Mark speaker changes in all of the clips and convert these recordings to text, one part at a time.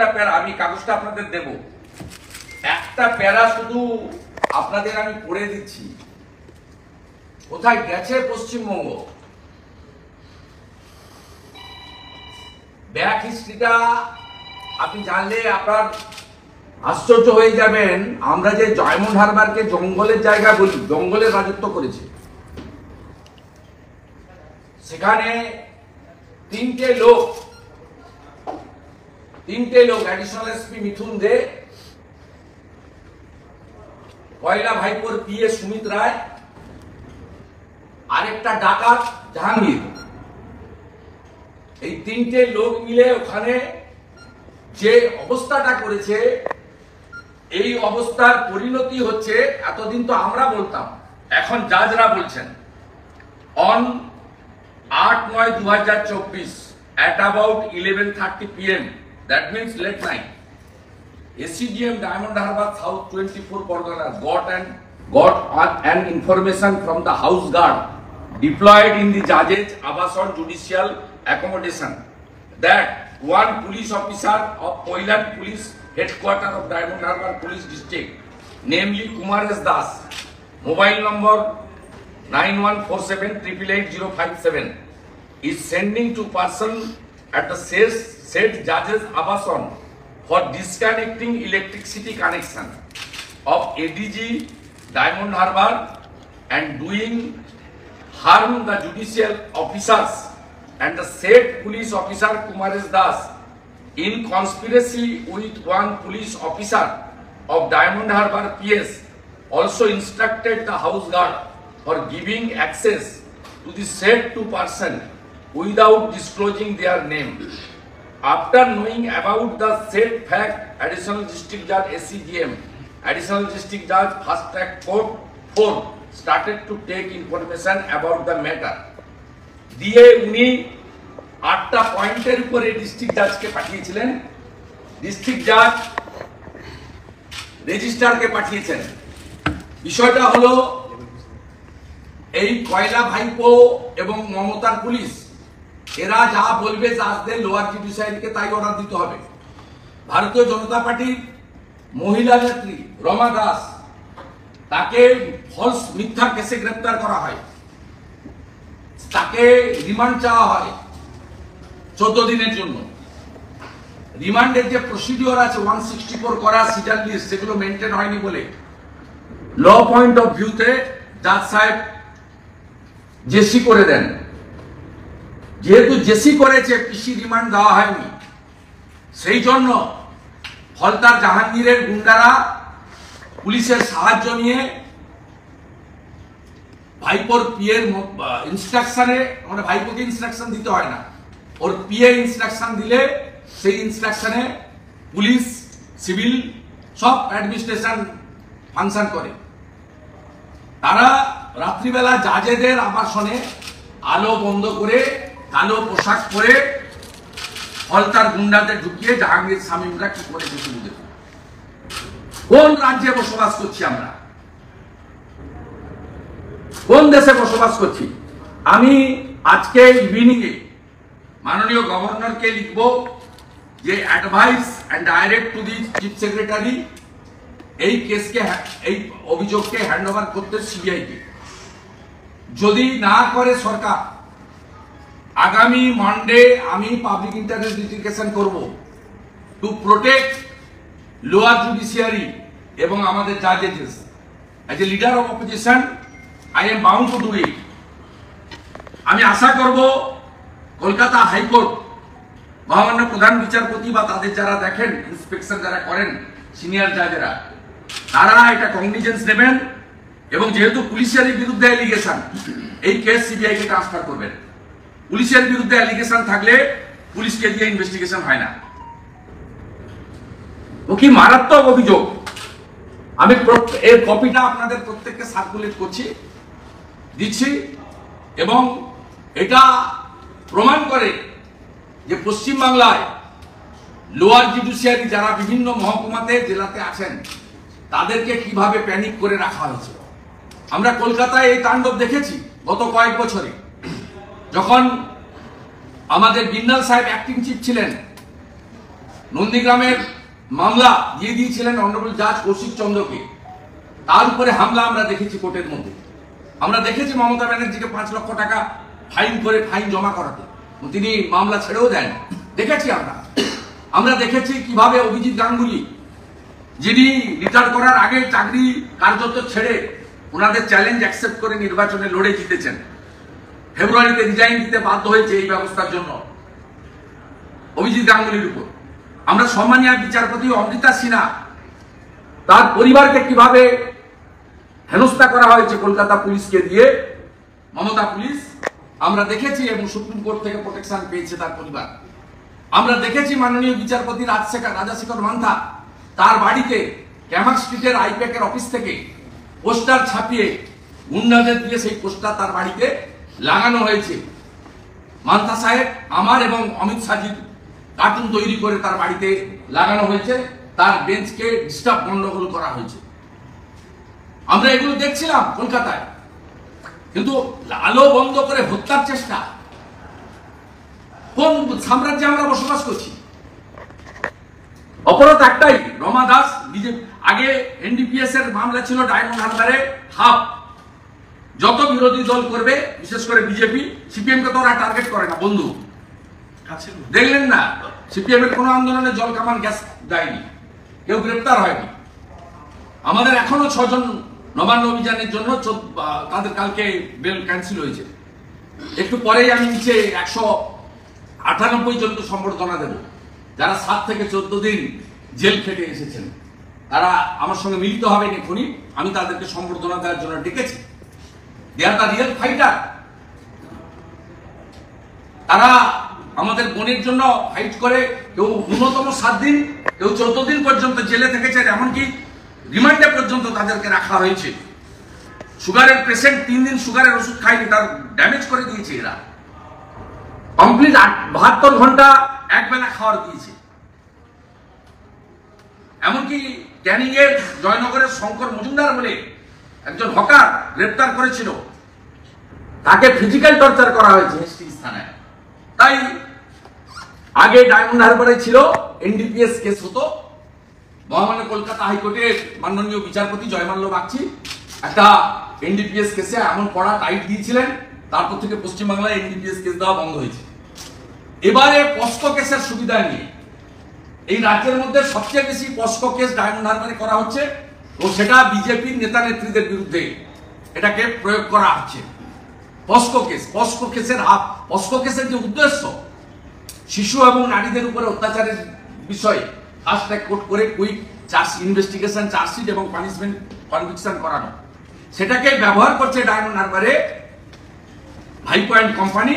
Speaker 1: একটা প্যারা, আমি কাগজটা আপনাদের দেব, একটা প্যারা শুধু আপনাদের আমি পড়ে দিচ্ছি। কোথায় গেছে পশ্চিমবঙ্গ, ব্যাক হিস্ট্রিটা আপনি জানলে আপনার আশ্চর্য হয়ে যাবেন। আমরা যে ডায়মন্ড হারবারকে জঙ্গলের জায়গা বলি, জঙ্গলের রাজত্ব করেছে। সেখানে তিনটে লোক অ্যাডিশনাল এসপি মিথুন দে, পয়লা ভাইপোর পিএ সুমিত রায়, আরেকটা ডাকাত জাহাঙ্গীর, এই তিনটে লোক মিলে ওখানে যে অবস্থাটা করেছে, এই অবস্থার পরিণতি হচ্ছে, এতদিন তো আমরা বলতাম, এখন জাজরা বলছেন, on 8/9/2024 at about 11:30 PM, that means late night, SCGM Diamond Harbour South 24 Pargana got an information from the house guard deployed in the judge's Abason judicial accommodation that one police officer of Koilan Police Headquarters of Diamond Harbour Police District, namely Kumar S. Das, mobile number 9147888057, is sending to person at the said judge's Abason for disconnecting electricity connection of ADG Diamond Harbour and doing harm the judicial officers and the said police officer Kumar S. Das in conspiracy with one police officer of Diamond Harbour PS also instructed the house guard for giving access to the said two person without disclosing their name. After knowing about the said fact, Additional District Judge SCGM, Additional District Judge Fast Track Court 4 started to take information about the matter. দিয়ে উনি 8টা পয়েন্টের উপরে district জাজকে পাঠিয়েছিলেন, district জাজ রেজিস্ট্রারকে পাঠিয়েছেন। বিষয়টা হলো, এই কয়লা ভাইপো এবং মমতার পুলিশ, এরা যা বলবে জাজদের লোয়ার জুডিশিয়ারিকে তাই অর্ডার দিতে হবে। ভারতীয় জনতা পার্টির মহিলা নেত্রী রমা দাস, তাকে ফলস মিথ্যা কেসে গ্রেপ্তার করা হয়, তাকে রিমান্ড চাওয়া হয় 14 দিনের জন্য। রিমান্ডের যে প্রসিডিওর আছে 164 করা সিডার লিস্ট, সেগুলো মেনটেন হয়নি বলে ল পয়েন্ট অফ ভিউতে জাজ সাহেব জেসি করে দেন। যেহেতু জেসি করেছে, পিসি রিমান্ড দেওয়া হয়নি, সেই জন্য ফলতার জাহাঙ্গীরের গুন্ডারা পুলিশের সাহায্য নিয়ে ভাইপোর পিএর ইনস্ট্রাকশনে, মানে ভাইপোকে ইনস্ট্রাকশন দিতে হয় না, ওর পিএ ইনস্ট্রাকশন দিলে সেই ইনস্ট্রাকশনে পুলিশ, সিভিল সব অ্যাডমিনিস্ট্রেশন ফাংশন করে। তারা রাত্রিবেলা জাজেদের আবাসনে আলো বন্ধ করে, কালো পোশাক পরে ফলতার গুন্ডাদের ঢুকিয়ে জাহাঙ্গীর শামীমরা কি করে কিছু বুঝে। কোন রাজ্যে বসবাস করছি আমরা, কোন দেশে বসবাস করছি? আমি আজকে ইভিনিং এ মাননীয় গভর্নরকে লিখব যে advice and direct to the chief secretary এই কেসকে, এই অভিযোগকে হ্যান্ড ওভার করতে সিবিআইকে। যদি না করে সরকার, আগামী মানডে আমি পাবলিক ইন্টারেস্ট লিটিগেশন করব টু প্রোটেক্ট লোয়ার জুডিশিয়ারি এবং আমাদের জাজেস। As a leader of opposition I am bound to do it. আমি আশা করব কলকাতা হাইকোর্ট, মহামান্য প্রধান বিচারপতি বা তাদের যারা দেখেন, ইন্সপেকশন যারা করেন, সিনিয়র জাজেরা, তারা এটা কগনিজেন্স নেবেন এবং যেহেতু পুলিশের বিরুদ্ধে অ্যালিগেশন, এই কেস সিবিআই কে ট্রান্সফার করবেন। পুলিশের বিরুদ্ধে অ্যালিগেশন থাকলে পুলিশকে দিয়ে ইনভেস্টিগেশন হয় না। ও কি মারাত্মক অভিযোগ। আমি এর কপিটা আপনাদের প্রত্যেককে সার্কুলেট করছি, দিচ্ছি, এবং এটা প্রমাণ করে যে পশ্চিমবাংলায় লোয়ার জুডিশিয়ারি যারা বিভিন্ন মহকুমাতে, জেলাতে আছেন, তাদেরকে কিভাবে প্যানিক করে রাখা হয়েছে। আমরা কলকাতায় এই তাণ্ডব দেখেছি গত কয়েক বছরে। যখন আমাদের বিন্দাল সাহেব অ্যাক্টিং চিফ ছিলেন, নন্দীগ্রামের মামলা দিয়ে দিয়েছিলেন অনারেবল জাজ কৌশিক চন্দ্রকে, তার উপরে হামলা আমরা দেখেছি কোর্টের মধ্যে। আমরা দেখেছি মমতা ব্যানার্জিকে 5 লক্ষ টাকা ফাইন করে ফাইন জমা করাতে, তিনি মামলা ছেড়েও দেন। দেখেছি আমরা দেখেছি কিভাবে অভিজিৎ গাঙ্গুলি, যিনি রিটায়ার করার আগে চাকরি কার্যত ছেড়ে ওনাদের চ্যালেঞ্জ অ্যাকসেপ্ট করে নির্বাচনে লড়ে জিতেছেন, ফেব্রুয়ারিতে রিজাইন দিতে বাধ্য হয়েছে এই ব্যবস্থার জন্য অভিজিৎ গাঙ্গুলির উপর। আমরা সম্মানীয় বিচারপতি অমৃতা সিনহা, তার পরিবারকে কিভাবে হেনস্থা করা হয়েছে কলকাতা পুলিশকে দিয়ে, মমতা পুলিশ, আমরা দেখেছি, এবং সুপ্রিম কোর্ট থেকে প্রোটেকশন পেয়েছে তার পরিবার। আমরা দেখেছি মাননীয় বিচারপতি রাজাশেখর মান্থা, তার বাড়িতে ক্যামাক স্ট্রিটের আইপ্যাকের অফিস থেকে পোস্টার ছাপিয়ে গুন্ডাদের দিয়ে সেই পোস্টার তার বাড়িতে লাগানো হয়েছে। মান্থা সাহেব আমার এবং অমিত শাহজির কার্টুন তৈরি করে তার বাড়িতে লাগানো হয়েছে, তার বেঞ্চকে ডিস্টার্ব গন্ডগোল করা হয়েছে। আমরা এগুলো দেখছিলাম কলকাতায়, কিন্তু আলো বন্ধ করে হত্যার চেষ্টা। কোন সাম্রাজ্যে আমরা বসবাস করছি? অপরাধ একটাই, রমা দাস বিজেপি, আগে এনডিপিএস এর মামলা ছিল ডায়মন্ড হারবারে হাফ, যত বিরোধী দল করবে, বিশেষ করে বিজেপি, সিপিএম কে তো ওরা টার্গেট করে না, বন্ধু দেখলেন না, সিপিএম এর কোন আন্দোলনে জল কামান গ্যাস দেয়নি, কেউ গ্রেপ্তার হয়নি। আমাদের এখনো 6 জন নবান্ন অভিযানের জন্য তাদের কালকে বেল ক্যান্সেল হয়েছে। একটু পরেই আমি নিচে 198 জনকে সম্বর্ধনা দেব, যারা 7 থেকে 14 দিন জেল খেটে এসেছেন। তারা আমার সঙ্গে মিলিত হবেন এখনই, আমি তাদেরকে সম্বর্ধনা দেওয়ার জন্য ডেকেছি। দে আর দ্য রিয়েল ফাইটার। তারা আমাদের বোনের জন্য ফাইট করে, কেউ ন্যূনতম 7 দিন, কেউ 14 দিন পর্যন্ত জেলে থেকেছে, এমনকি রিমান্ডে পর্যন্ত তাদেরকে রাখা হয়েছে। সুগারের পেশেন্ট 3 দিন সুগারের ওষুধ খায়নি, তার ড্যামেজ করে দিয়েছে এরা। কমপ্লিট 72 ঘন্টা একবেলা খাওয়ার দিয়েছে। এমনকি ক্যানিং এর জয়নগরের শঙ্কর মজুমদার বলে একজন হকার গ্রেপ্তার করেছিল, তাকে ফিজিক্যাল টর্চার করা হয়েছে হেস্টিংস থানায়। তাই আগে ডায়মন্ড হারবারে ছিল এনডিপিএস কেস হতো, মহামান্য কলকাতা হাইকোর্টের মাননীয় বিচারপতি জয়মাল্য বাগচি একটা এনডিপিএস কেসে এমন কড়া টাইট দিয়েছিলেন, তারপর থেকে পশ্চিমবাংলায় এনডিপিএস কেস দেওয়া বন্ধ হয়েছে। এবারে পস্কো কেসের সুবিধা নিয়ে এই রাজ্যের মধ্যে সবচেয়ে বেশি পস্কো কেস ডায়মন্ড হারবারে করা হচ্ছে, ও সেটা বিজেপির নেতা নেত্রীদের বিরুদ্ধে এটাকে প্রয়োগ করা হচ্ছে। পস্কো কেসের পস্কো কেসের যে উদ্দেশ্য, শিশু এবং নারীদের উপরে অত্যাচারের বিষয়ে ফাস্ট ট্র্যাক কোর্ট করে কুইক ইনভেস্টিগেশন, চার্জশিট এবং পানিশমেন্ট কনভিকশন করানো, সেটাকে ব্যবহার করছে ডায়মন্ড হারবারে হাই পয়েন্ট কোম্পানি।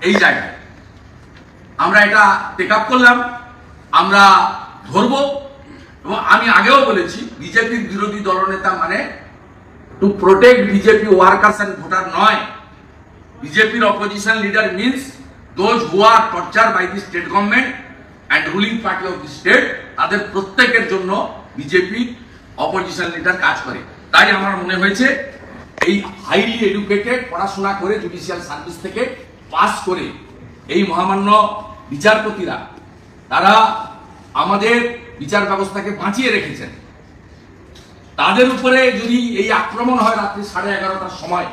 Speaker 1: এই জায়গায় আমরা এটা টেক আপ করলাম, আমরা ধরবো। এবং আমি আগেও বলেছি, বিজেপির বিরোধী দলনেতা মানে to protect BJP workers and voter নয়। বিজেপির opposition leader means those who are torture by the state government and ruling party of the state, তাদের প্রত্যেকের জন্য বিজেপি অপোজিশন লিডার কাজ করে। তাই আমার মনে হয়েছে এই হাইলি এডুকেটেড, পড়াশোনা করে জুডিশিয়াল সার্ভিস থেকে পাস করে এই মহামান্য বিচারপতিরা, তারা আমাদের বিচার ব্যবস্থাকে বাঁচিয়ে রেখেছেন। তাদের উপরে যদি এই আক্রমণ হয় রাত্রি 11:30টার সময়,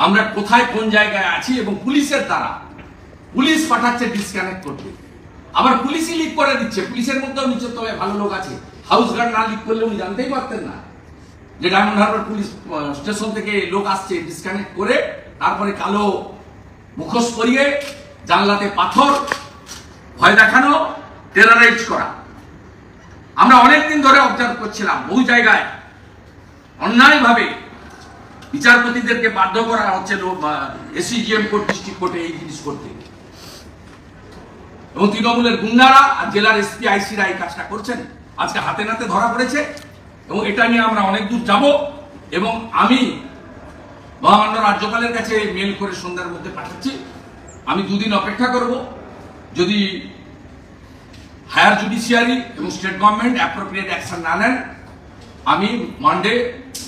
Speaker 1: আমরা কোথায় কোন জায়গায় আছি, এবং পুলিশের দ্বারা, পুলিশ পাঠাচ্ছে ডিসকানেক্ট করতে, আবার পুলিশই লিক করে দিচ্ছে। পুলিশের মধ্যেও নিচের তলায় ভালো লোক আছে, হাউস গার্ড না লিক করলে উনি জানতেই পারতেন না যে ডায়মন্ড হারবার পুলিশ স্টেশন থেকে লোক আসছে, ডিসকানেক্ট করে তারপরে কালো মুখোশ পরিয়ে জানলাতে পাথর, ভয় দেখানো, টেরারাইজ করা। আমরা অনেকদিন ধরে অবজার্ভ করছিলাম বহু জায়গায় অন্যায়ভাবে বিচারপতিদেরকে বাধ্য করা হচ্ছে এসিজিএম কোর্ট, ডিস্ট্রিক্ট কোর্টে এই জিনিস করতে, এবং তৃণমূলের গুন্ডারা আর জেলার এসপি আইসিরা এই কাজটা করছেন। আজকে হাতে নাতে ধরা পড়েছে, এবং এটা নিয়ে আমরা অনেক দূর যাব। এবং আমি মহামান্য রাজ্যপালের কাছে মেল করে সন্ধ্যার মধ্যে পাঠাচ্ছি। আমি 2 দিন অপেক্ষা করব, যদি হায়ার জুডিশিয়ারি এবং স্টেট গভর্নমেন্ট অ্যাপ্রোপ্রিয়েট অ্যাকশন না নেন, আমি Monday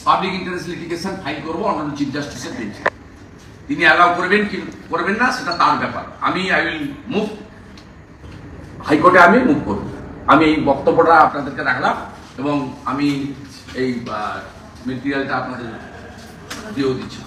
Speaker 1: public interest litigation file করবো অনারেবল চিফ জাস্টিসের বেঞ্চে। তিনি অ্যালাউ করবেন কি করবেন না সেটা তার ব্যাপার। আই উইল মুভ হাইকোর্টে আমি মুভ করব। আমি এই বক্তব্যটা আপনাদেরকে রাখলাম এবং আমি এই মেটেরিয়ালটা আপনাদের দিয়েও দিচ্ছি।